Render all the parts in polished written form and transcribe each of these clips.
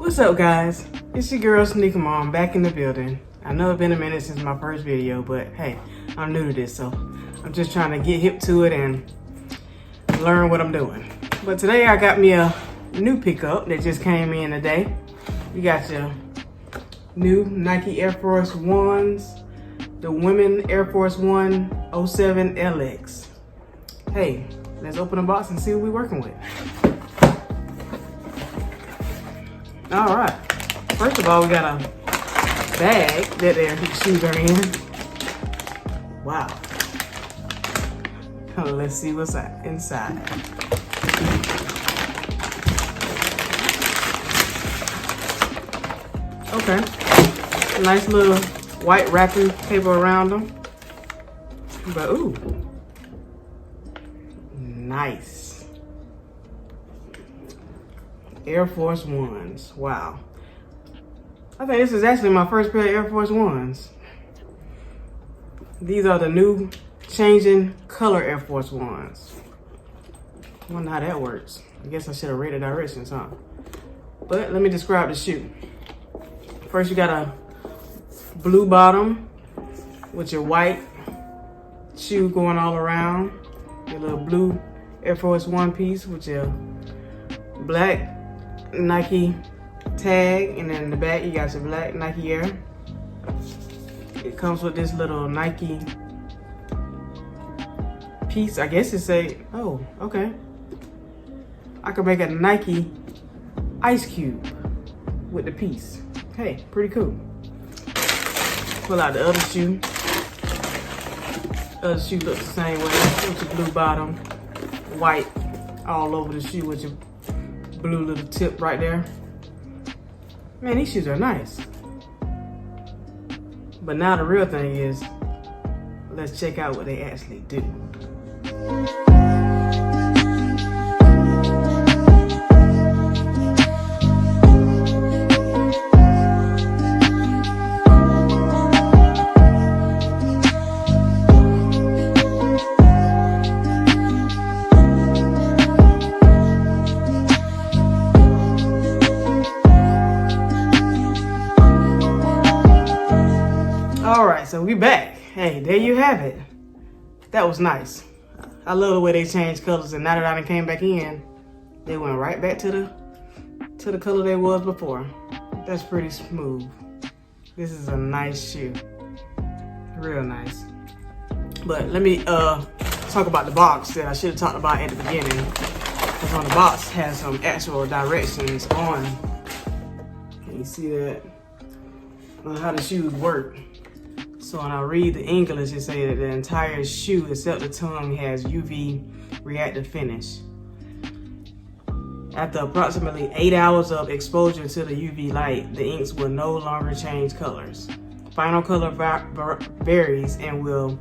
What's up, guys? It's your girl Sneaker Mom back in the building. I know it's been a minute since my first video, but hey, I'm new to this, so I'm just trying to get hip to it and learn what I'm doing. But today I got me a new pickup that just came in today. You got your new Nike Air Force Ones, the women Air Force One 07 LX. Hey, let's open the box and see what we're working with. All right, first of all, we got a bag that their shoes are in. Wow. Let's see what's inside. Okay, nice little white wrapping paper around them. But ooh, nice. Air Force Ones, wow. I think this is actually my first pair of Air Force Ones. These are the new changing color Air Force Ones. I wonder how that works. I guess I should have read the directions, huh? But let me describe the shoe. First, you got a blue bottom with your white shoe going all around. Your little blue Air Force One piece with your black Nike tag, and then in the back you got your black Nike Air. It comes with this little Nike piece. I guess it say, oh, okay. I could make a Nike ice cube with the piece. Hey, pretty cool. Pull out the other shoe. Other shoe looks the same way with your blue bottom, white all over the shoe with your blue little tip right there. Man, these shoes are nice. But now the real thing is, let's check out what they actually do. All right, so we back. Hey, there you have it. That was nice. I love the way they changed colors, and now that I done came back in, they went right back to the color they was before. That's pretty smooth. This is a nice shoe. Real nice. But let me talk about the box that I should have talked about at the beginning. Because on the box has some actual directions on. Can you see that? On how the shoes work. So when I read the English, it says that the entire shoe, except the tongue, has UV reactive finish. After approximately 8 hours of exposure to the UV light, the inks will no longer change colors. Final color varies and will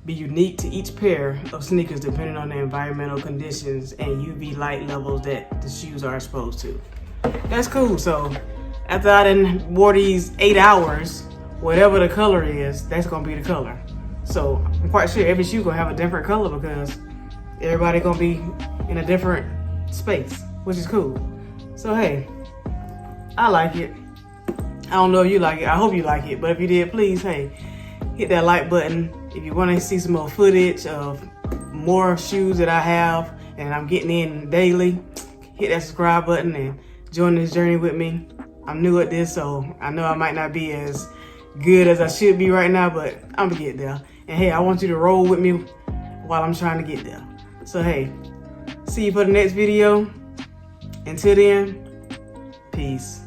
be unique to each pair of sneakers depending on the environmental conditions and UV light levels that the shoes are exposed to. That's cool. So after I done wore these 8 hours, whatever the color is, that's gonna be the color. So I'm quite sure every shoe gonna have a different color because everybody gonna be in a different space, which is cool. So hey, I like it. I don't know if you like it. I hope you like it. But if you did, please, hey, hit that like button. If you wanna see some more footage of more shoes that I have and I'm getting in daily, hit that subscribe button and join this journey with me. I'm new at this, so I know I might not be as good as I should be right now, but I'm gonna get there. And hey, I want you to roll with me while I'm trying to get there. So hey, see you for the next video. Until then, peace.